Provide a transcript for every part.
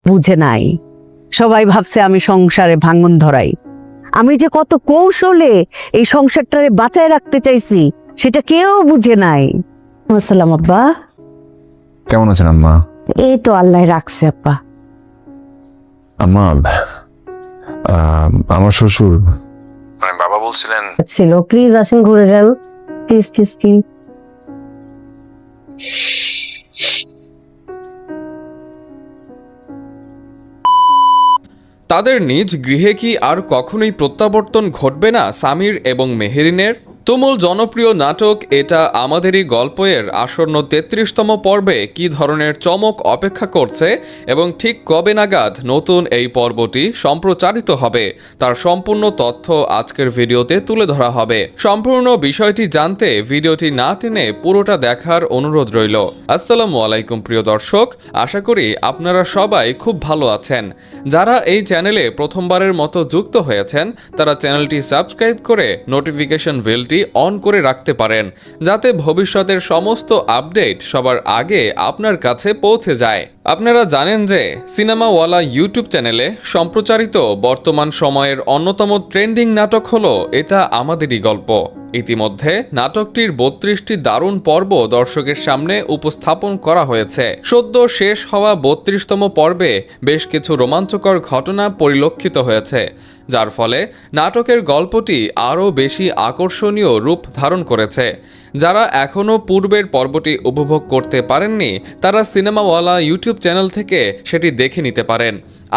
বুঝে নাই। সবাই ভাবছে আমি সংসারে ভাঙন ধরাই। আমি যে কত কৌশলে এই সংসারটারে বাঁচায় রাখতে চাইছি সেটা কেউ বুঝে নাই। আসসালাম আব্বা। কেমন আছেন আম্মা? এই তো আল্লাহ রাখছে আব্বা। আম্মা, আমার শ্বশুর মানে বাবা বলছিলেন ছিল, প্লিজ আসেন ঘুরে যান, প্লিজ প্লিজ প্লিজ। তাদের নিজ গৃহে কি আর কখনোই প্রত্যাবর্তন ঘটবে না সামির এবং মেহেরিনের? তুমুল জনপ্রিয় নাটক এটা আমাদেরই গল্পের আসন্ন ৩৩তম পর্বে কি ধরনের চমক অপেক্ষা করছে এবং ঠিক কবে নাগাদ নতুন এই পর্বটি সম্প্রচারিত হবে তার সম্পূর্ণ তথ্য আজকের ভিডিওতে তুলে ধরা হবে। সম্পূর্ণ বিষয়টি জানতে ভিডিওটি না টেনে পুরোটা দেখার অনুরোধ রইল। আসসালামু আলাইকুম প্রিয় দর্শক, আশা করি আপনারা সবাই খুব ভালো আছেন। যারা এই চ্যানেলে প্রথমবারের মতো যুক্ত হয়েছেন তারা চ্যানেলটি সাবস্ক্রাইব করে নোটিফিকেশন বেলটি অন করে রাখতে পারেন, যাতে ভবিষ্যতের সমস্ত আপডেট সবার আগে আপনার কাছে পৌঁছে যায়। আপনারা জানেন যে সিনেমাওয়ালা ইউটিউব চ্যানেলে সম্প্রচারিত বর্তমান সময়ের অন্যতম ট্রেন্ডিং নাটক হলো এটা আমাদেরই গল্প। ইতিমধ্যে নাটকটির ৩২টি দারুণ পর্ব দর্শকের সামনে উপস্থাপন করা হয়েছে। সদ্য শেষ হওয়া ৩২তম পর্বে বেশ কিছু রোমাঞ্চকর ঘটনা পরিলক্ষিত হয়েছে, যার ফলে নাটকের গল্পটি আরও বেশি আকর্ষণীয় রূপ ধারণ করেছে। যারা এখনও পূর্বের পর্বটি উপভোগ করতে পারেননি তারা সিনেমাওয়ালা ইউটিউব চ্যানেল থেকে সেটি দেখে নিতে পারেন।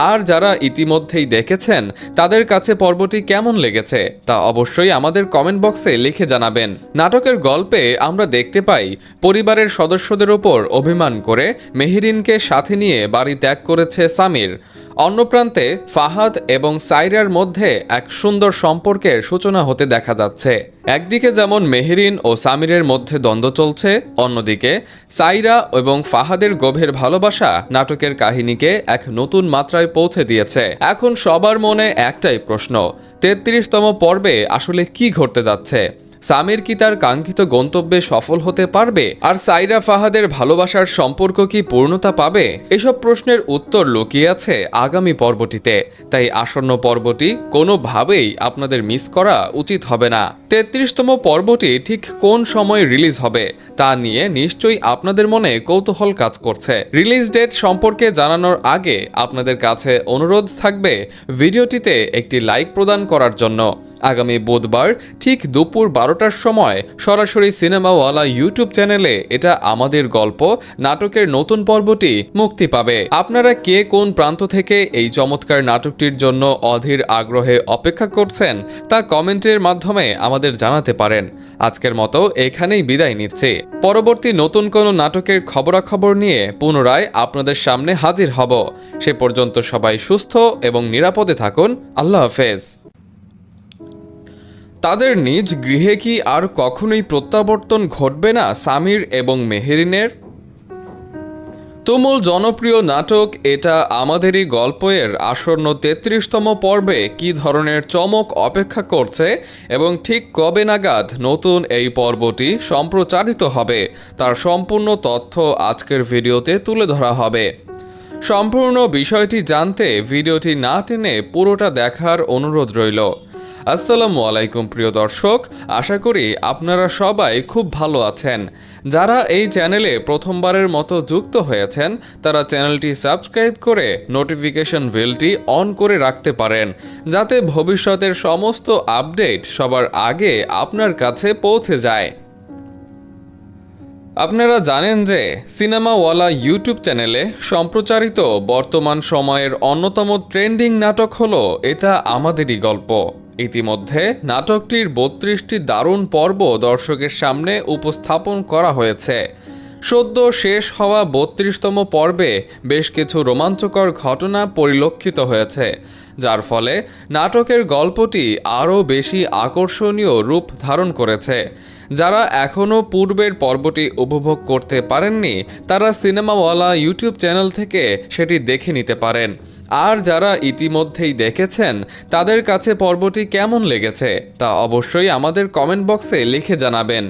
আর যারা ইতিমধ্যেই দেখেছেন তাদের কাছে পর্বটি কেমন লেগেছে তা অবশ্যই আমাদের কমেন্ট বক্সে লিখে জানাবেন। নাটকের গল্পে আমরা দেখতে পাই পরিবারের সদস্যদের ওপর অভিমান করে মেহেরিনকে সাথে নিয়ে বাড়ি ত্যাগ করেছে সামির। অন্য প্রান্তে ফাহাদ এবং সাইরার মধ্যে এক সুন্দর সম্পর্কের সূচনা হতে দেখা যাচ্ছে। একদিকে যেমন মেহেরিন ও সামিরের মধ্যে দ্বন্দ্ব চলছে, অন্যদিকে সাইরা এবং ফাহাদের গভীর ভালোবাসা নাটকের কাহিনীকে এক নতুন মাত্রায় পৌঁছে দিয়েছে। এখন সবার মনে একটাই প্রশ্ন, ৩৩তম পর্বে আসলে কি ঘটতে যাচ্ছে? সামির কি তার কাঙ্ক্ষিত গন্তব্যে সফল হতে পারবে, আর সাইরা ফাহাদের ভালোবাসার সম্পর্ক কি পূর্ণতা পাবে? এসব প্রশ্নের উত্তর লুকিয়ে আছে আগামী পর্বটিতে, তাই আসন্ন পর্বটি কোনোভাবেই আপনাদের মিস করা উচিত হবে না। ৩৩তম পর্বটি ঠিক কোন সময় রিলিজ হবে তা নিয়ে নিশ্চয়ই আপনাদের মনে কৌতূহল কাজ করছে। রিলিজ ডেট সম্পর্কে জানানোর আগে আপনাদের কাছে অনুরোধ থাকবে ভিডিওটিতে একটি লাইক প্রদান করার জন্য। আগামী বুধবার ঠিক দুপুর 12টার সময় সরাসরি সিনেমাওয়ালা ইউটিউব চ্যানেলে এটা আমাদের গল্প নাটকের নতুন পর্বটি মুক্তি পাবে। আপনারা কে কোন প্রান্ত থেকে এই চমৎকার নাটকটির জন্য অধীর আগ্রহে অপেক্ষা করছেন তা কমেন্টের মাধ্যমে আমাদের জানাতে পারেন। আজকের মতো এখানেই বিদায় নিচ্ছি। পরবর্তী নতুন কোনো নাটকের খবরাখবর নিয়ে পুনরায় আপনাদের সামনে হাজির হব। সে পর্যন্ত সবাই সুস্থ এবং নিরাপদে থাকুন। আল্লাহ হাফেজ। তাদের নিজ গৃহে কি আর কখনোই প্রত্যাবর্তন ঘটবে না সামির এবং মেহেরিনের? তুমুল জনপ্রিয় নাটক এটা আমাদেরই গল্পের আসন্ন ৩৩তম পর্বে কি ধরনের চমক অপেক্ষা করছে এবং ঠিক কবে নাগাদ নতুন এই পর্বটি সম্প্রচারিত হবে তার সম্পূর্ণ তথ্য আজকের ভিডিওতে তুলে ধরা হবে। সম্পূর্ণ বিষয়টি জানতে ভিডিওটি না টেনে পুরোটা দেখার অনুরোধ রইল। আসসালামু আলাইকুম প্রিয় দর্শক, আশা করি আপনারা সবাই খুব ভালো আছেন। যারা এই চ্যানেলে প্রথমবারের মতো যুক্ত হয়েছেন তারা চ্যানেলটি সাবস্ক্রাইব করে নোটিফিকেশন বেলটি অন করে রাখতে পারেন, যাতে ভবিষ্যতের সমস্ত আপডেট সবার আগে আপনার কাছে পৌঁছে যায়। আপনারা জানেন যে সিনেমাওয়ালা ইউটিউব চ্যানেলে সম্প্রচারিত বর্তমান সময়ের অন্যতম ট্রেন্ডিং নাটক হলো এটা আমাদেরই গল্প। ইতিমধ্যে নাটকটির ৩২টি দারুণ পর্ব দর্শকের সামনে উপস্থাপন করা হয়েছে। সদ্য শেষ হওয়া ৩২তম পর্বে বেশ কিছু রোমাঞ্চকর ঘটনা পরিলক্ষিত হয়েছে, যার ফলে নাটকের গল্পটি আরও বেশি আকর্ষণীয় রূপ ধারণ করেছে। যারা এখনও পূর্বের পর্বটি উপভোগ করতে পারেননি তারা সিনেমাওয়ালা ইউটিউব চ্যানেল থেকে সেটি দেখে নিতে পারেন। আর যারা ইতিমধ্যেই দেখেছেন তাদের কাছে পর্বটি কেমন লেগেছে তা অবশ্যই আমাদের কমেন্ট বক্সে লিখে জানাবেন।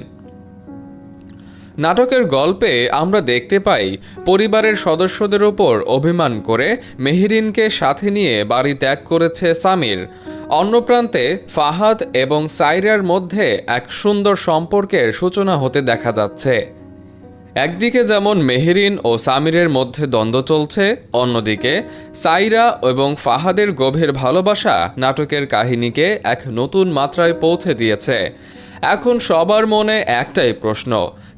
নাটকের গল্পে আমরা দেখতে পাই পরিবারের সদস্যদের ওপর অভিমান করে মেহেরিনকে সাথে নিয়ে বাড়ি ত্যাগ করেছে সামির। অন্য প্রান্তে ফাহাদ এবং সাইরার মধ্যে এক সুন্দর সম্পর্কের সূচনা হতে দেখা যাচ্ছে। একদিকে যেমন মেহেরিন ও সামিরের মধ্যে দ্বন্দ্ব চলছে, অন্যদিকে সাইরা এবং ফাহাদের গভীর ভালোবাসা নাটকের কাহিনীকে এক নতুন মাত্রায় পৌঁছে দিয়েছে। এখন সবার মনে একটাই প্রশ্ন,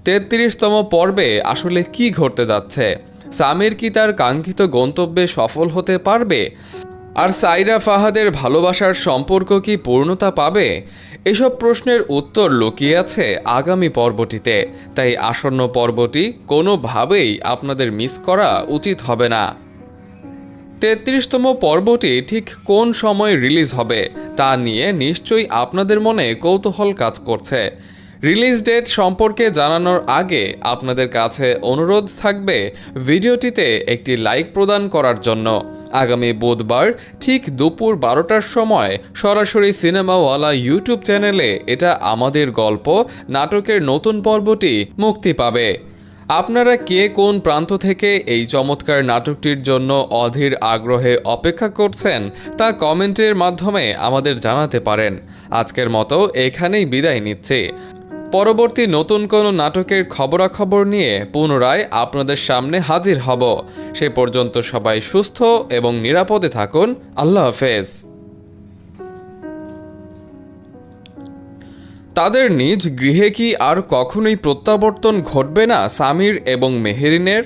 ৩৩তম পর্বে আসলে কি ঘটতে যাচ্ছে? সামির কি তার কাঙ্ক্ষিত গন্তব্যে সফল হতে পারবে? আর সাইরা ফাহাদের ভালোবাসার সম্পর্ক কি পূর্ণতা পাবে? এসব প্রশ্নের উত্তর লুকিয়ে আছে আগামী পর্বটিতে, তাই আসন্ন পর্বটি কোনোভাবেই আপনাদের মিস করা উচিত হবে না। ৩৩তম পর্বটি ঠিক কোন সময় রিলিজ হবে তা নিয়ে নিশ্চয়ই আপনাদের মনে কৌতূহল কাজ করছে। রিলিজ ডেট সম্পর্কে জানানোর আগে আপনাদের কাছে অনুরোধ থাকবে ভিডিওটিতে একটি লাইক প্রদান করার জন্য। আগামী বুধবার ঠিক দুপুর ১২টার সময় সরাসরি সিনেমাওয়ালা ইউটিউব চ্যানেলে এটা আমাদের গল্প নাটকের নতুন পর্বটি মুক্তি পাবে। আপনারা কে কোন প্রান্ত থেকে এই চমৎকার নাটকটির জন্য অধীর আগ্রহে অপেক্ষা করছেন তা কমেন্টের মাধ্যমে আমাদের জানাতে পারেন। আজকের মতো এখানেই বিদায় নিচ্ছি। পরবর্তী নতুন কোনো নাটকের খবরাখবর নিয়ে পুনরায় আপনাদের সামনে হাজির হব। সে পর্যন্ত সবাই সুস্থ এবং নিরাপদে থাকুন। আল্লাহ হাফেজ। তাদের নিজ গৃহে কি আর কখনোই প্রত্যাবর্তন ঘটবে না সামির এবং মেহেরিনের?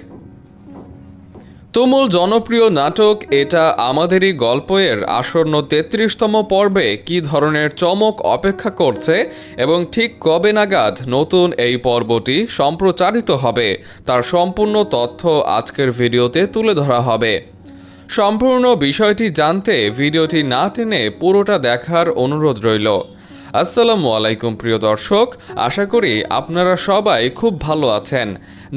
তুমুল জনপ্রিয় নাটক এটা আমাদেরই গল্পের আসন্ন ৩৩তম পর্বে কী ধরনের চমক অপেক্ষা করছে এবং ঠিক কবে নাগাদ নতুন এই পর্বটি সম্প্রচারিত হবে তার সম্পূর্ণ তথ্য আজকের ভিডিওতে তুলে ধরা হবে। সম্পূর্ণ বিষয়টি জানতে ভিডিওটি না টেনে পুরোটা দেখার অনুরোধ রইল। আসসালামু আলাইকুম প্রিয় দর্শক, আশা করি আপনারা সবাই খুব ভালো আছেন।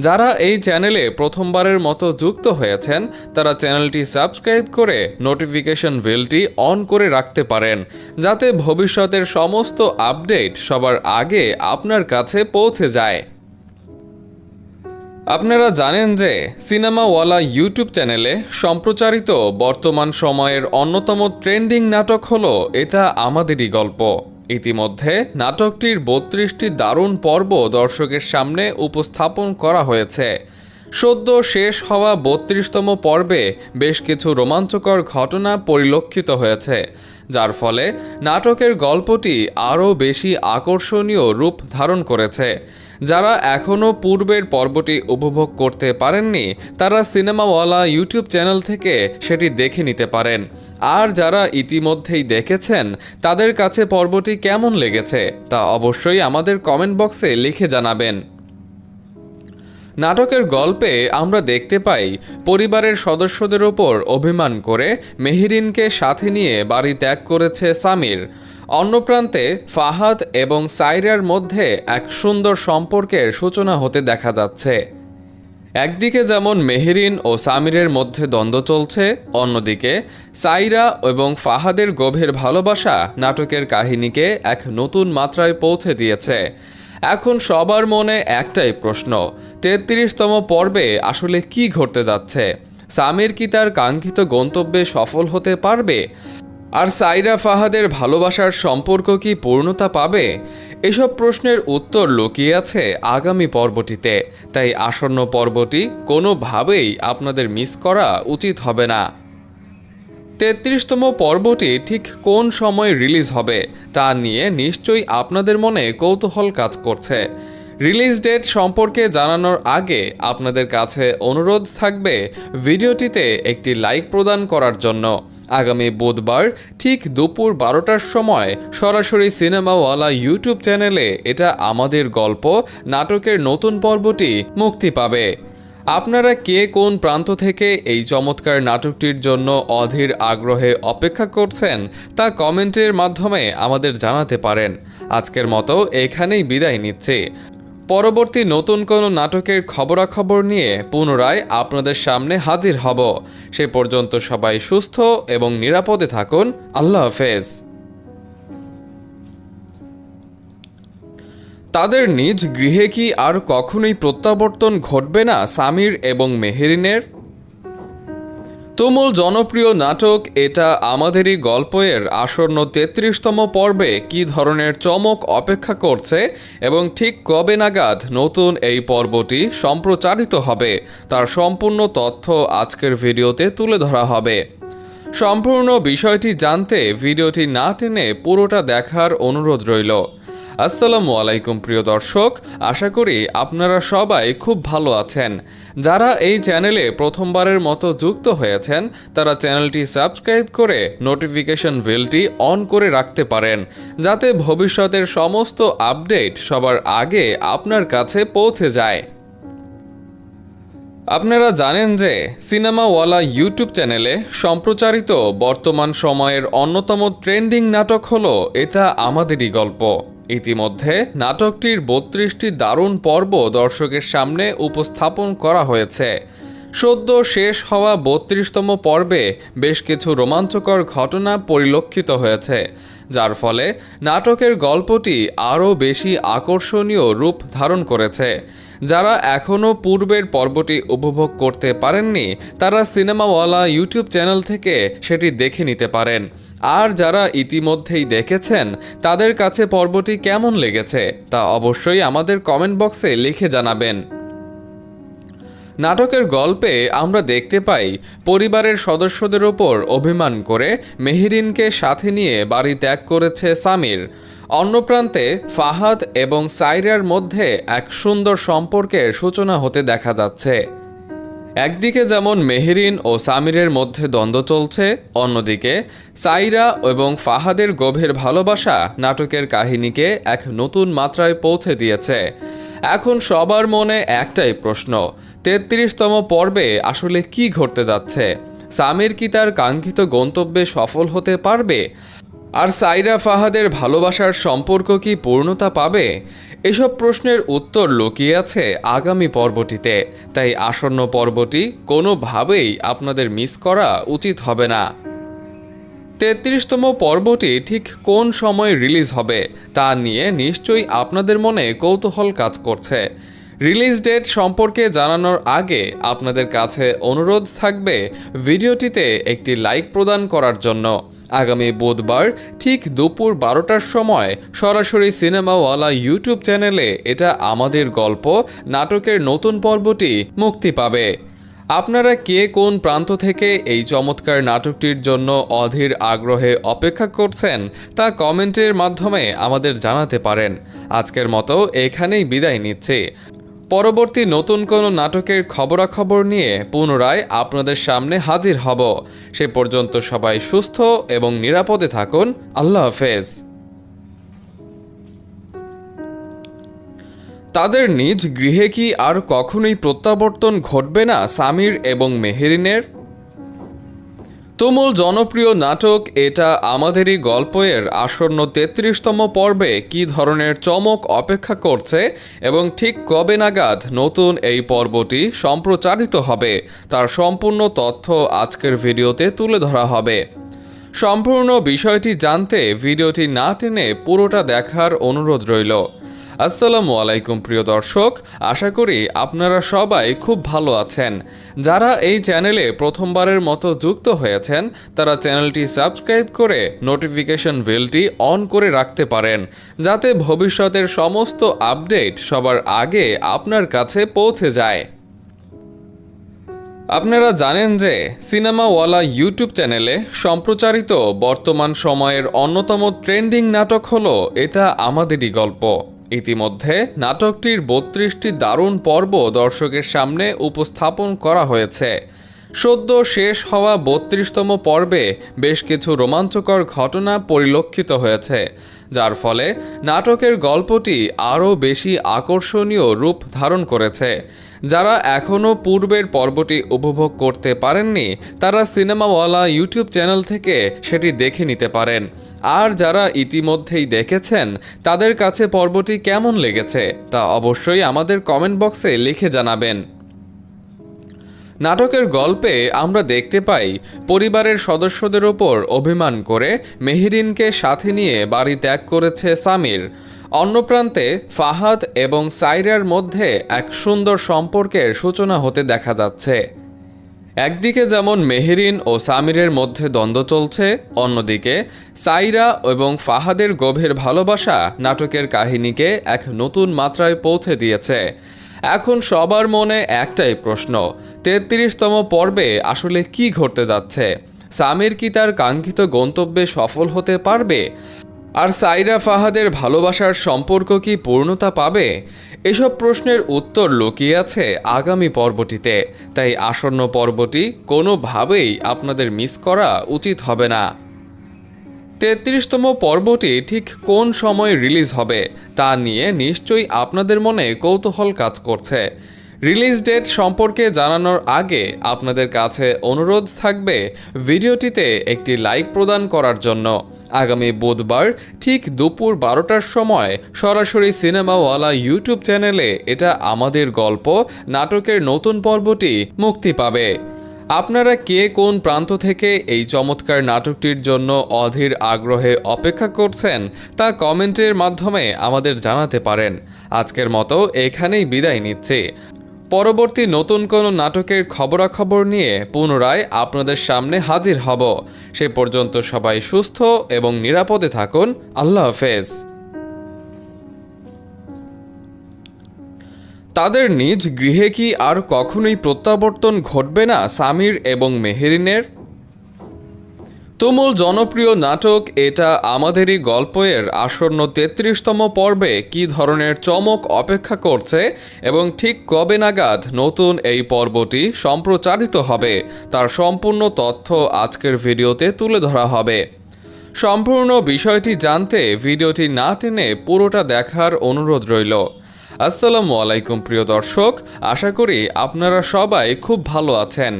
যারা এই চ্যানেলে প্রথমবারের মতো যুক্ত হয়েছেন তারা চ্যানেলটি সাবস্ক্রাইব করে নোটিফিকেশন বেলটি অন করে রাখতে পারেন, যাতে ভবিষ্যতের সমস্ত আপডেট সবার আগে আপনার কাছে পৌঁছে যায়। আপনারা জানেন যে সিনেমাওয়ালা ইউটিউব চ্যানেলে সম্প্রচারিত বর্তমান সময়ের অন্যতম ট্রেন্ডিং নাটক হলো এটা আমাদেরই গল্প। ইতিমধ্যে নাটকটির ৩২টি দারুণ পর্ব দর্শকের সামনে উপস্থাপন করা হয়েছে। সদ্য শেষ হওয়া ৩২তম পর্বে বেশ কিছু রোমাঞ্চকর ঘটনা পরিলক্ষিত হয়েছে, যার ফলে নাটকের গল্পটি আরও বেশি আকর্ষণীয় রূপ ধারণ করেছে। যারা এখনও পূর্বের পর্বটি উপভোগ করতে পারেননি তারা সিনেমাওয়ালা ইউটিউব চ্যানেল থেকে সেটি দেখে নিতে পারেন। আর যারা ইতিমধ্যেই দেখেছেন তাদের কাছে পর্বটি কেমন লেগেছে তা অবশ্যই আমাদের কমেন্ট বক্সে লিখে জানাবেন। নাটকের গল্পে আমরা দেখতে পাই পরিবারের সদস্যদের ওপর অভিমান করে মেহেরিনকে সাথে নিয়ে বাড়ি ত্যাগ করেছে সামির। অন্য প্রান্তে ফাহাদ এবং সাইরার মধ্যে এক সুন্দর সম্পর্কের সূচনা হতে দেখা যাচ্ছে। একদিকে যেমন মেহেরিন ও সামিরের মধ্যে দ্বন্দ্ব চলছে, অন্যদিকে সাইরা এবং ফাহাদের গভীর ভালোবাসা নাটকের কাহিনীকে এক নতুন মাত্রায় পৌঁছে দিয়েছে। এখন সবার মনে একটাই প্রশ্ন, ৩৩তম পর্বে আসলে কি ঘটতে যাচ্ছে? সামির কি তার কাঙ্ক্ষিত গন্তব্যে সফল হতে পারবে? আর সাইরা ফাহাদের ভালোবাসার সম্পর্ক কি পূর্ণতা পাবে? এসব প্রশ্নের উত্তর লুকিয়ে আছে আগামী পর্বটিতে, তাই আসন্ন পর্বটি কোনোভাবেই আপনাদের মিস করা উচিত হবে না। ৩৩তম পর্বটি ঠিক কোন সময় রিলিজ হবে তা নিয়ে নিশ্চয়ই আপনাদের মনে কৌতূহল কাজ করছে। রিলিজ ডেট সম্পর্কে জানানোর আগে আপনাদের কাছে অনুরোধ থাকবে ভিডিওটিতে একটি লাইক প্রদান করার জন্য। আগামী বুধবার ঠিক দুপুর ১২টার সময় সরাসরি সিনেমাওয়ালা ইউটিউব চ্যানেলে এটা আমাদের গল্প নাটকের নতুন পর্বটি মুক্তি পাবে। আপনারা কে কোন প্রান্ত থেকে এই চমৎকার নাটকটির জন্য অধীর আগ্রহে অপেক্ষা করছেন তা কমেন্টের মাধ্যমে আমাদের জানাতে পারেন। আজকের মতো এখানেই বিদায় নিচ্ছি। পরবর্তী নতুন কোনো নাটকের খবরাখবর নিয়ে পুনরায় আপনাদের সামনে হাজির হব। সে পর্যন্ত সবাই সুস্থ এবং নিরাপদে থাকুন। আল্লাহ হাফেজ। তাদের নিজ গৃহে কি আর কখনোই প্রত্যাবর্তন ঘটবে না সামির এবং মেহেরিনের? তুমুল জনপ্রিয় নাটক এটা আমাদেরই গল্পের আসন্ন ৩৩তম পর্বে কী ধরনের চমক অপেক্ষা করছে এবং ঠিক কবে নাগাদ নতুন এই পর্বটি সম্প্রচারিত হবে তার সম্পূর্ণ তথ্য আজকের ভিডিওতে তুলে ধরা হবে। সম্পূর্ণ বিষয়টি জানতে ভিডিওটি না টেনে পুরোটা দেখার অনুরোধ রইল। আসসালামু আলাইকুম প্রিয় দর্শক, আশা করি আপনারা সবাই খুব ভালো আছেন। যারা এই চ্যানেলে প্রথমবারের মতো যুক্ত হয়েছেন তারা চ্যানেলটি সাবস্ক্রাইব করে নোটিফিকেশন বেলটি অন করে রাখতে পারেন, যাতে ভবিষ্যতের সমস্ত আপডেট সবার আগে আপনার কাছে পৌঁছে যায়। আপনারা জানেন যে সিনেমাওয়ালা ইউটিউব চ্যানেলে সম্প্রচারিত বর্তমান সময়ের অন্যতম ট্রেন্ডিং নাটক হলো এটা আমাদেরই গল্প। ইতিমধ্যে নাটকটির ৩২টি দারুণ পর্ব দর্শকের সামনে উপস্থাপন করা হয়েছে। সদ্য শেষ হওয়া ৩২তম পর্বে বেশ কিছু রোমাঞ্চকর ঘটনা পরিলক্ষিত হয়েছে, যার ফলে নাটকের গল্পটি আরও বেশি আকর্ষণীয় রূপ ধারণ করেছে। যারা এখনও পূর্বের পর্বটি উপভোগ করতে পারেননি তারা সিনেমাওয়ালা ইউটিউব চ্যানেল থেকে সেটি দেখে নিতে পারেন। আর যারা ইতিমধ্যেই দেখেছেন তাদের কাছে পর্বটি কেমন লেগেছে তা অবশ্যই আমাদের কমেন্ট বক্সে লিখে জানাবেন। নাটকের গল্পে আমরা দেখতে পাই পরিবারের সদস্যদের ওপর অভিমান করে মেহেরিনকে সাথে নিয়ে বাড়ি ত্যাগ করেছে সামির। অন্য প্রান্তে ফাহাদ এবং সাইরার মধ্যে এক সুন্দর সম্পর্কের সূচনা হতে দেখা যাচ্ছে। একদিকে যেমন মেহেরিন ও সামিরের মধ্যে দ্বন্দ্ব চলছে, অন্যদিকে সাইরা এবং ফাহাদের গভীর ভালোবাসা নাটকের কাহিনীকে এক নতুন মাত্রায় পৌঁছে দিয়েছে। এখন সবার মনে একটাই প্রশ্ন, ৩৩তম পর্বে আসলে কি ঘটতে যাচ্ছে? সামির কি তার কাঙ্ক্ষিত গন্তব্যে সফল হতে পারবে? আর সাইরা ফাহাদের ভালোবাসার সম্পর্ক কি পূর্ণতা পাবে? এসব প্রশ্নের উত্তর লুকিয়ে আছে আগামী পর্বটিতে, তাই আসন্ন পর্বটি কোনোভাবেই আপনাদের মিস করা উচিত হবে না। ৩৩তম পর্বটি ঠিক কোন সময় রিলিজ হবে তা নিয়ে নিশ্চয়ই আপনাদের মনে কৌতূহল কাজ করছে। রিলিজ ডেট সম্পর্কে জানানোর আগে আপনাদের কাছে অনুরোধ থাকবে ভিডিওটিতে একটি লাইক প্রদান করার জন্য। আগামী বুধবার ঠিক দুপুর ১২টার সময় সরাসরি সিনেমাওয়ালা ইউটিউব চ্যানেলে এটা আমাদের গল্প নাটকের নতুন পর্বটি মুক্তি পাবে। আপনারা কে কোন প্রান্ত থেকে এই চমৎকার নাটকটির জন্য অধীর আগ্রহে অপেক্ষা করছেন তা কমেন্টের মাধ্যমে আমাদের জানাতে পারেন। আজকের মতো এখানেই বিদায় নিচ্ছি। পরবর্তী নতুন কোনো নাটকের খবরাখবর নিয়ে পুনরায় আপনাদের সামনে হাজির হব। সে পর্যন্ত সবাই সুস্থ এবং নিরাপদে থাকুন। আল্লাহ হাফেজ। তাদের নিজ গৃহে কি আর কখনোই প্রত্যাবর্তন ঘটবে না সামির এবং মেহেরিনের? তুমুল জনপ্রিয় নাটক এটা আমাদেরই গল্পের আসন্ন ৩৩তম পর্বে কী ধরনের চমক অপেক্ষা করছে এবং ঠিক কবে নাগাদ নতুন এই পর্বটি সম্প্রচারিত হবে তার সম্পূর্ণ তথ্য আজকের ভিডিওতে তুলে ধরা হবে। সম্পূর্ণ বিষয়টি জানতে ভিডিওটি না টেনে পুরোটা দেখার অনুরোধ রইল। আসসালামু আলাইকুম প্রিয় দর্শক, আশা করি আপনারা সবাই খুব ভালো আছেন। যারা এই চ্যানেলে প্রথমবারের মতো যুক্ত হয়েছেন তারা চ্যানেলটি সাবস্ক্রাইব করে নোটিফিকেশন বেলটি অন করে রাখতে পারেন, যাতে ভবিষ্যতের সমস্ত আপডেট সবার আগে আপনার কাছে পৌঁছে যায়। আপনারা জানেন যে সিনেমাওয়ালা ইউটিউব চ্যানেলে সম্প্রচারিত বর্তমান সময়ের অন্যতম ট্রেন্ডিং নাটক হলো এটা আমাদেরই গল্প। ইতিমধ্যে নাটকটির ৩২টি দারুণ পর্ব দর্শকের সামনে উপস্থাপন করা হয়েছে। সদ্য শেষ হওয়া ৩২তম পর্বে বেশ কিছু রোমাঞ্চকর ঘটনা পরিলক্ষিত হয়েছে, যার ফলে নাটকের গল্পটি আরও বেশি আকর্ষণীয় রূপ ধারণ করেছে। যারা এখনও পূর্বের পর্বটি উপভোগ করতে পারেননি তারা সিনেমাওয়ালা ইউটিউব চ্যানেল থেকে সেটি দেখে নিতে পারেন। আর যারা ইতিমধ্যেই দেখেছেন তাদের কাছে পর্বটি কেমন লেগেছে তা অবশ্যই আমাদের কমেন্ট বক্সে লিখে জানাবেন। নাটকের গল্পে আমরা দেখতে পাই পরিবারের সদস্যদের ওপর অভিমান করে মেহেরিনকে সাথে নিয়ে বাড়ি ত্যাগ করেছে সামির। অন্য প্রান্তে ফাহাদ এবং সাইরার মধ্যে এক সুন্দর সম্পর্কের সূচনা হতে দেখা যাচ্ছে। একদিকে যেমন মেহেরিন ও সামিরের মধ্যে দ্বন্দ্ব চলছে, অন্যদিকে সাইরা এবং ফাহাদের গভীর ভালোবাসা নাটকের কাহিনীকে এক নতুন মাত্রায় পৌঁছে দিয়েছে। এখন সবার মনে একটাই প্রশ্ন, ৩৩তম পর্বে আসলে কি ঘটতে যাচ্ছে? সামির কি তার কাঙ্ক্ষিত গন্তব্যে সফল হতে পারবে? আর সাইরা ফাহাদের ভালোবাসার সম্পর্ক কি পূর্ণতা পাবে? এসব প্রশ্নের উত্তর লুকিয়ে আছে আগামী পর্বটিতে, তাই আসন্ন পর্বটি কোনোভাবেই আপনাদের মিস করা উচিত হবে না। ৩৩তম পর্বটি ঠিক কোন সময় রিলিজ হবে তা নিয়ে নিশ্চয়ই আপনাদের মনে কৌতূহল কাজ করছে। রিলিজ ডেট সম্পর্কে জানানোর আগে আপনাদের কাছে অনুরোধ থাকবে ভিডিওটিতে একটি লাইক প্রদান করার জন্য। আগামী বুধবার ঠিক দুপুর 12টার সময় সরাসরি সিনেমাওয়ালা ইউটিউব চ্যানেলে এটা আমাদের গল্প নাটকের নতুন পর্বটি মুক্তি পাবে। আপনারা কে কোন প্রান্ত থেকে এই চমৎকার নাটকটির জন্য অধীর আগ্রহে অপেক্ষা করছেন তা কমেন্টের মাধ্যমে আমাদের জানাতে পারেন। আজকের মতো এখানেই বিদায় নিচ্ছি। পরবর্তী নতুন কোনো নাটকের খবরাখবর নিয়ে পুনরায় আপনাদের সামনে হাজির হব। সে পর্যন্ত সবাই সুস্থ এবং নিরাপদে থাকুন। আল্লাহ হাফেজ। তাদের নিজ গৃহে কি আর কখনোই প্রত্যাবর্তন ঘটবে না সামির এবং মেহেরিনের? তুমুল জনপ্রিয় নাটক এটা আমাদেরই গল্পের আসন্ন ৩৩তম পর্বে কী ধরনের চমক অপেক্ষা করছে এবং ঠিক কবে নাগাদ নতুন এই পর্বটি সম্প্রচারিত হবে তার সম্পূর্ণ তথ্য আজকের ভিডিওতে তুলে ধরা হবে। সম্পূর্ণ বিষয়টি জানতে ভিডিওটি না টেনে পুরোটা দেখার অনুরোধ রইল। আসসালামু আলাইকুম প্রিয় দর্শক, আশা করি আপনারা সবাই খুব ভালো আছেন।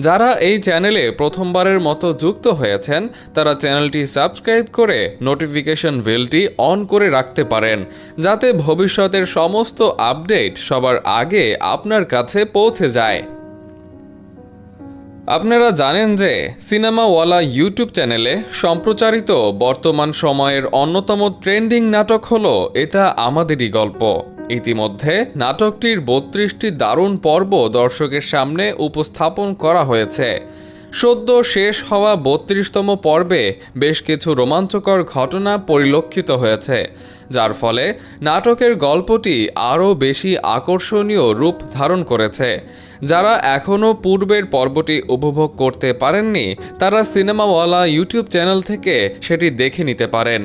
যারা এই চ্যানেলে প্রথমবারের মতো যুক্ত হয়েছেন তারা চ্যানেলটি সাবস্ক্রাইব করে নোটিফিকেশন বেলটি অন করে রাখতে পারেন, যাতে ভবিষ্যতের সমস্ত আপডেট সবার আগে আপনার কাছে পৌঁছে যায়। আপনারা জানেন যে সিনেমাওয়ালা ইউটিউব চ্যানেলে সম্প্রচারিত বর্তমান সময়ের অন্যতম ট্রেন্ডিং নাটক হলো এটা আমাদেরই গল্প। ইতিমধ্যে নাটকটির ৩২টি দারুণ পর্ব দর্শকের সামনে উপস্থাপন করা হয়েছে। সদ্য শেষ হওয়া ৩২তম পর্বে বেশ কিছু রোমাঞ্চকর ঘটনা পরিলক্ষিত হয়েছে, যার ফলে নাটকের গল্পটি আরও বেশি আকর্ষণীয় রূপ ধারণ করেছে। যারা এখনও পূর্বের পর্বটি উপভোগ করতে পারেননি তারা সিনেমাওয়ালা ইউটিউব চ্যানেল থেকে সেটি দেখে নিতে পারেন।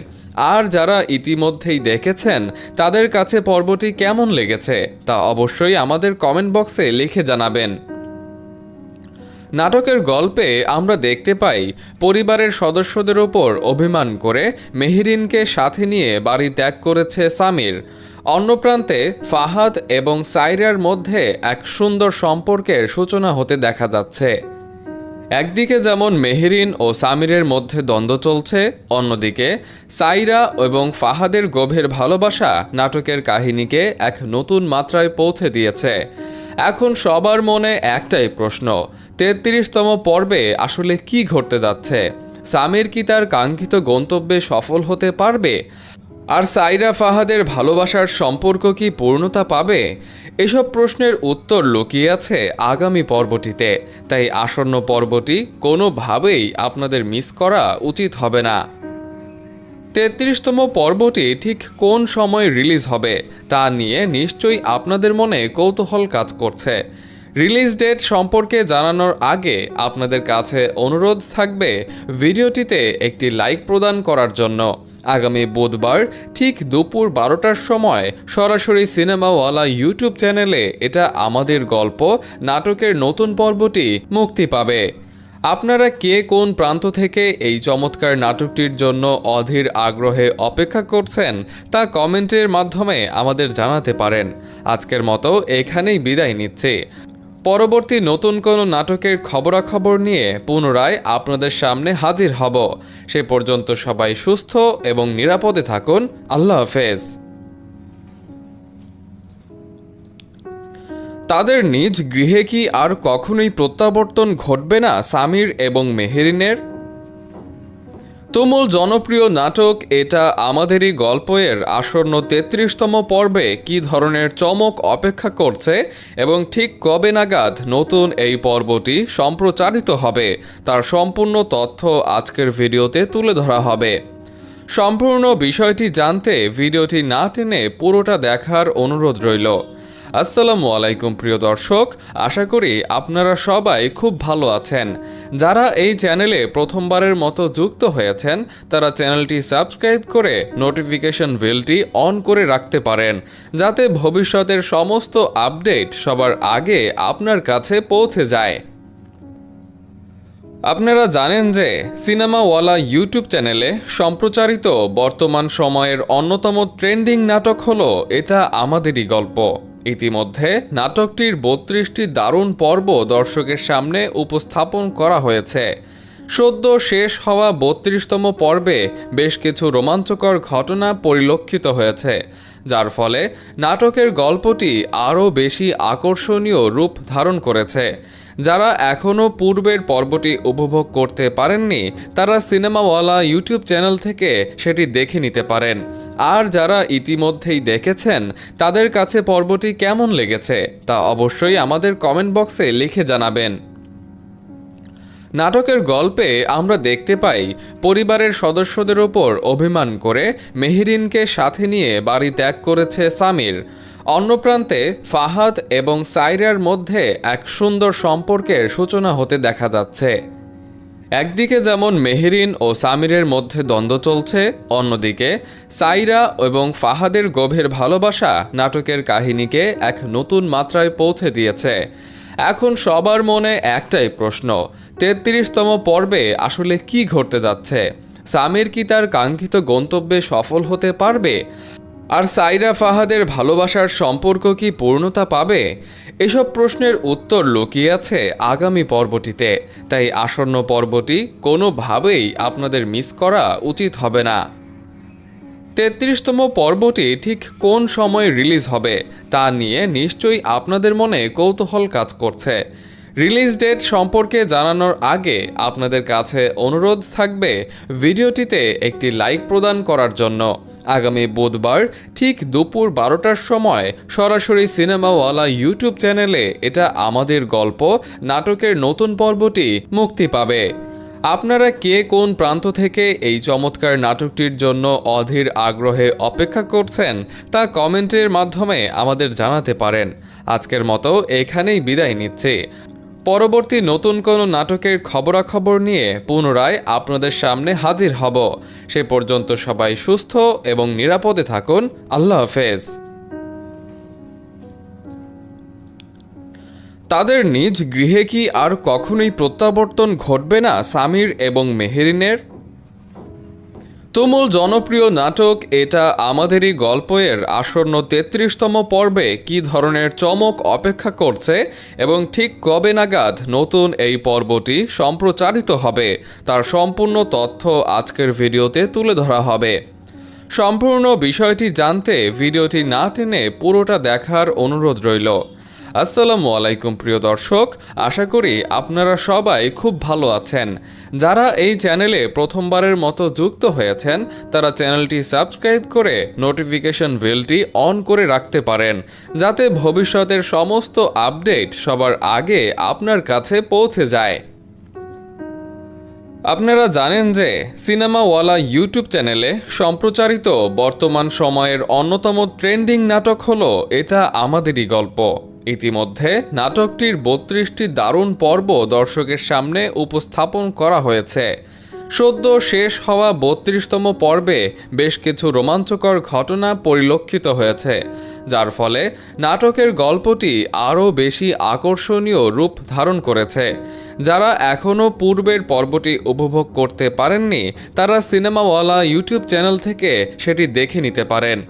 আর যারা ইতিমধ্যেই দেখেছেন তাদের কাছে পর্বটি কেমন লেগেছে তা অবশ্যই আমাদের কমেন্ট বক্সে লিখে জানাবেন। নাটকের গল্পে আমরা দেখতে পাই পরিবারের সদস্যদের ওপর অভিমান করে মেহেরিনকে সাথে নিয়ে বাড়ি ত্যাগ করেছে সামির। অন্য প্রান্তে ফাহাদ এবং সাইরার মধ্যে এক সুন্দর সম্পর্কের সূচনা হতে দেখা যাচ্ছে। একদিকে যেমন মেহেরিন ও সামিরের মধ্যে দ্বন্দ্ব চলছে, অন্যদিকে সাইরা এবং ফাহাদের গভীর ভালোবাসা নাটকের কাহিনীকে এক নতুন মাত্রায় পৌঁছে দিয়েছে। এখন সবার মনে একটাই প্রশ্ন, ৩৩তম পর্বে আসলে কি ঘটতে যাচ্ছে? সামির কি তার কাঙ্ক্ষিত গন্তব্যে সফল হতে পারবে? আর সাইরা ফাহাদের ভালোবাসার সম্পর্ক কি পূর্ণতা পাবে? এসব প্রশ্নের উত্তর লুকিয়ে আছে আগামী পর্বটিতে, তাই আসন্ন পর্বটি কোনোভাবেই আপনাদের মিস করা উচিত হবে না। ৩৩তম পর্বটি ঠিক কোন সময় রিলিজ হবে তা নিয়ে নিশ্চয়ই আপনাদের মনে কৌতূহল কাজ করছে। রিলিজ ডেট সম্পর্কে জানানোর আগে আপনাদের কাছে অনুরোধ থাকবে ভিডিওটিতে একটি লাইক প্রদান করার জন্য। আগামী বুধবার ঠিক দুপুর 12টার সময় সরাসরি সিনেমাওয়ালা ইউটিউব চ্যানেলে এটা আমাদের গল্প নাটকের নতুন পর্বটি মুক্তি পাবে। আপনারা কে কোন প্রান্ত থেকে এই চমৎকার নাটকটির জন্য অধীর আগ্রহে অপেক্ষা করছেন তা কমেন্টের মাধ্যমে আমাদের জানাতে পারেন। আজকের মতো এখানেই বিদায় নিচ্ছি। পরবর্তী নতুন কোনো নাটকের খবরাখবর নিয়ে পুনরায় আপনাদের সামনে হাজির হব। সে পর্যন্ত সবাই সুস্থ এবং নিরাপদে থাকুন। আল্লাহ হাফেজ। তাদের নিজ গৃহে কি আর কখনোই প্রত্যাবর্তন ঘটবে না সামির এবং মেহেরিনের? তুমুল জনপ্রিয় নাটক এটা আমাদেরই গল্পের আসন্ন ৩৩তম পর্বে কী ধরনের চমক অপেক্ষা করছে এবং ঠিক কবে নাগাদ নতুন এই পর্বটি সম্প্রচারিত হবে তার সম্পূর্ণ তথ্য আজকের ভিডিওতে তুলে ধরা হবে। সম্পূর্ণ বিষয়টি জানতে ভিডিওটি না টেনে পুরোটা দেখার অনুরোধ রইল। আসসালামু আলাইকুম প্রিয় দর্শক, আশা করি আপনারা সবাই খুব ভালো আছেন। যারা এই চ্যানেলে প্রথমবারের মতো যুক্ত হয়েছেন তারা চ্যানেলটি সাবস্ক্রাইব করে নোটিফিকেশন বেলটি অন করে রাখতে পারেন, যাতে ভবিষ্যতের সমস্ত আপডেট সবার আগে আপনার কাছে পৌঁছে যায়। আপনারা জানেন যে সিনেমাওয়ালা ইউটিউব চ্যানেলে সম্প্রচারিত বর্তমান সময়ের অন্যতম ট্রেন্ডিং নাটক হলো এটা আমাদেরই গল্প। ইতিমধ্যে নাটকটির ৩২টি দারুণ পর্ব দর্শকের সামনে উপস্থাপন করা হয়েছে। সদ্য শেষ হওয়া ৩২তম পর্বে বেশ কিছু রোমাঞ্চকর ঘটনা পরিলক্ষিত হয়েছে, যার ফলে নাটকের গল্পটি আরও বেশি আকর্ষণীয় রূপ ধারণ করেছে। যারা এখনও পূর্বের পর্বটি উপভোগ করতে পারেননি তারা সিনেমাওয়ালা ইউটিউব চ্যানেল থেকে সেটি দেখে নিতে পারেন। আর যারা ইতিমধ্যেই দেখেছেন তাদের কাছে পর্বটি কেমন লেগেছে তা অবশ্যই আমাদের কমেন্ট বক্সে লিখে জানাবেন। নাটকের গল্পে আমরা দেখতে পাই পরিবারের সদস্যদের ওপর অভিমান করে মেহেরিনকে সাথে নিয়ে বাড়ি ত্যাগ করেছে সামির। অন্য প্রান্তে ফাহাদ এবং সাইরার মধ্যে এক সুন্দর সম্পর্কের সূচনা হতে দেখা যাচ্ছে। একদিকে যেমন মেহেরিন ও সামিরের মধ্যে দ্বন্দ্ব চলছে, অন্যদিকে সাইরা এবং ফাহাদের গভীর ভালোবাসা নাটকের কাহিনীকে এক নতুন মাত্রায় পৌঁছে দিয়েছে। এখন সবার মনে একটাই প্রশ্ন, ৩৩তম পর্বে আসলে কি ঘটতে যাচ্ছে? সামির কি তার কাঙ্ক্ষিত গন্তব্যে সফল হতে পারবে? আর সাইরা ফাহাদের ভালোবাসার সম্পর্ক কি পূর্ণতা পাবে? এসব প্রশ্নের উত্তর লুকিয়ে আছে আগামী পর্বটিতে, তাই আসন্ন পর্বটি কোনোভাবেই আপনাদের মিস করা উচিত হবে না। ৩৩তম পর্বটি ঠিক কোন সময়ে রিলিজ হবে তা নিয়ে নিশ্চয়ই আপনাদের মনে কৌতূহল কাজ করছে। রিলিজ ডেট সম্পর্কে জানানোর আগে আপনাদের কাছে অনুরোধ থাকবে ভিডিওটিতে একটি লাইক প্রদান করার জন্য। আগামী বুধবার ঠিক দুপুর ১২টার সময় সরাসরি সিনেমাওয়ালা ইউটিউব চ্যানেলে এটা আমাদের গল্প নাটকের নতুন পর্বটি মুক্তি পাবে। আপনারা কে কোন প্রান্ত থেকে এই চমৎকার নাটকটির জন্য অধীর আগ্রহে অপেক্ষা করছেন তা কমেন্টের মাধ্যমে আমাদের জানাতে পারেন। আজকের মতো এখানেই বিদায় নিচ্ছি। পরবর্তী নতুন কোনো নাটকের খবরাখবর নিয়ে পুনরায় আপনাদের সামনে হাজির হব। সে পর্যন্ত সবাই সুস্থ এবং নিরাপদে থাকুন। আল্লাহ হাফেজ। তাদের নিজ গৃহে কি আর কখনোই প্রত্যাবর্তন ঘটবে না সামির এবং মেহেরিনের? তুমুল জনপ্রিয় নাটক এটা আমাদেরই গল্পের আসন্ন ৩৩তম পর্বে কী ধরনের চমক অপেক্ষা করছে এবং ঠিক কবে নাগাদ নতুন এই পর্বটি সম্প্রচারিত হবে তার সম্পূর্ণ তথ্য আজকের ভিডিওতে তুলে ধরা হবে। সম্পূর্ণ বিষয়টি জানতে ভিডিওটি না টেনে পুরোটা দেখার অনুরোধ রইল। আসসালামু আলাইকুম প্রিয় দর্শক, আশা করি আপনারা সবাই খুব ভালো আছেন। যারা এই চ্যানেলে প্রথমবারের মতো যুক্ত হয়েছেন তারা চ্যানেলটি সাবস্ক্রাইব করে নোটিফিকেশন বেলটি অন করে রাখতে পারেন, যাতে ভবিষ্যতের সমস্ত আপডেট সবার আগে আপনার কাছে পৌঁছে যায়। আপনারা জানেন যে সিনেমাওয়ালা ইউটিউব চ্যানেলে সম্প্রচারিত বর্তমান সময়ের অন্যতম ট্রেন্ডিং নাটক হলো এটা আমাদেরই গল্প। ইতিমধ্যে নাটকটির ৩২টি দারুণ পর্ব দর্শকের সামনে উপস্থাপন করা হয়েছে। সদ্য শেষ হওয়া ৩২তম পর্বে বেশ কিছু রোমাঞ্চকর ঘটনা পরিলক্ষিত হয়েছে, যার ফলে নাটকের গল্পটি আরও বেশি আকর্ষণীয় রূপ ধারণ করেছে। যারা এখনও পূর্বের পর্বটি উপভোগ করতে পারেননি তারা সিনেমাওয়ালা ইউটিউব চ্যানেল থেকে সেটি দেখে নিতে পারেন।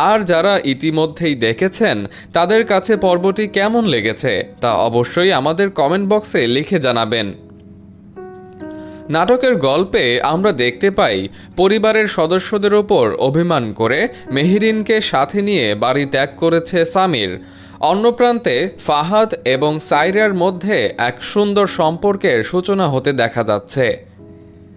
আর যারা ইতিমধ্যেই দেখেছেন তাদের কাছে পর্বটি কেমন লেগেছে তা অবশ্যই আমাদের কমেন্ট বক্সে লিখে জানাবেন। নাটকের গল্পে আমরা দেখতে পাই পরিবারের সদস্যদের ওপর অভিমান করে মেহেরিনকে সাথে নিয়ে বাড়ি ত্যাগ করেছে সামির। অন্য প্রান্তে ফাহাদ এবং সাইরার মধ্যে এক সুন্দর সম্পর্কের সূচনা হতে দেখা যাচ্ছে।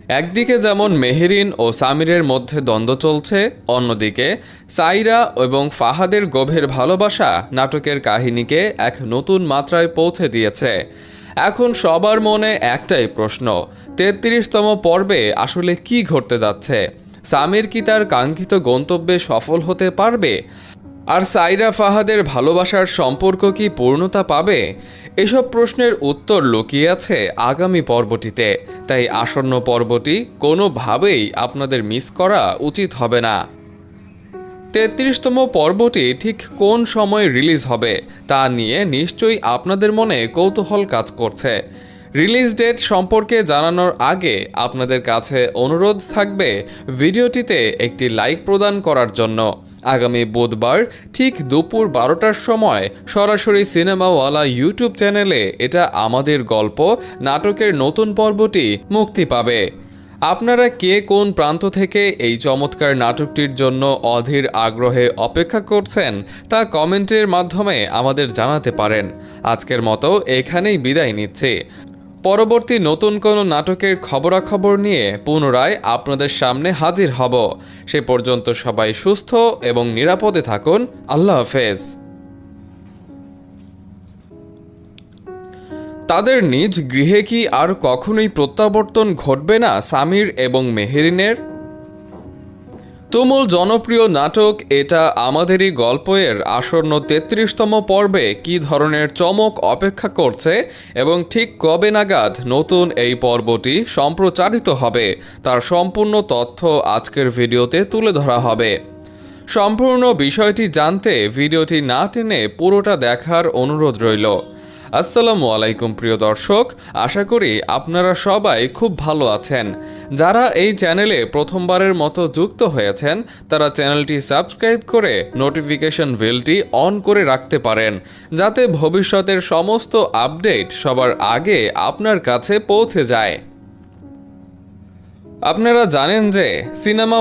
একদিকে যেমন মেহেরিন ও সামিরের মধ্যে দ্বন্দ্ব চলছে, অন্যদিকে সাইরা এবং ফাহাদের গভীর ভালোবাসা নাটকের কাহিনীকে এক নতুন মাত্রায় পৌঁছে দিয়েছে। এখন সবার মনে একটাই প্রশ্ন, ৩৩তম পর্বে আসলে কি ঘটতে যাচ্ছে? সামির কি তার কাঙ্ক্ষিত গন্তব্যে সফল হতে পারবে? আর সাইরা ফাহাদের ভালোবাসার সম্পর্ক কি পূর্ণতা পাবে? এসব প্রশ্নের উত্তর লুকিয়ে আছে আগামী পর্বটিতে, তাই আসন্ন পর্বটি কোনোভাবেই আপনাদের মিস করা উচিত হবে না। ৩৩তম পর্বটি ঠিক কোন সময় রিলিজ হবে তা নিয়ে নিশ্চয়ই আপনাদের মনে কৌতূহল কাজ করছে। রিলিজ ডেট সম্পর্কে জানানোর আগে আপনাদের কাছে অনুরোধ থাকবে ভিডিওটিতে একটি লাইক প্রদান করার জন্য। আগামী বুধবার ঠিক দুপুর ১২টার সময় সরাসরি সিনেমাওয়ালা ইউটিউব চ্যানেলে এটা আমাদের গল্প নাটকের নতুন পর্বটি মুক্তি পাবে। আপনারা কে কোন প্রান্ত থেকে এই চমৎকার নাটকটির জন্য অধীর আগ্রহে অপেক্ষা করছেন তা কমেন্টের মাধ্যমে আমাদের জানাতে পারেন। আজকের মতো এখানেই বিদায় নিচ্ছি। পরবর্তী নতুন কোনো নাটকের খবরাখবর নিয়ে পুনরায় আপনাদের সামনে হাজির হব। সে পর্যন্ত সবাই সুস্থ এবং নিরাপদে থাকুন। আল্লাহ হাফেজ। তাদের নিজ গৃহে কি আর কখনোই প্রত্যাবর্তন ঘটবে না সামির এবং মেহেরিনের? তুমুল জনপ্রিয় নাটক এটা আমাদেরই গল্পের আসন্ন ৩৩তম পর্বে কী ধরনের চমক অপেক্ষা করছে এবং ঠিক কবে নাগাদ নতুন এই পর্বটি সম্প্রচারিত হবে তার সম্পূর্ণ তথ্য আজকের ভিডিওতে তুলে ধরা হবে। সম্পূর্ণ বিষয়টি জানতে ভিডিওটি না টেনে পুরোটা দেখার অনুরোধ রইল। আসসালামু আলাইকুম প্রিয় দর্শক, আশা করি আপনারা সবাই খুব ভালো আছেন। যারা এই চ্যানেলে প্রথমবারের মতো যুক্ত হয়েছেন তারা চ্যানেলটি সাবস্ক্রাইব করে নোটিফিকেশন বেলটি অন করে রাখতে পারেন, যাতে ভবিষ্যতের সমস্ত আপডেট সবার আগে আপনার কাছে পৌঁছে যায়। আপনারা জানেন যে সিনেমা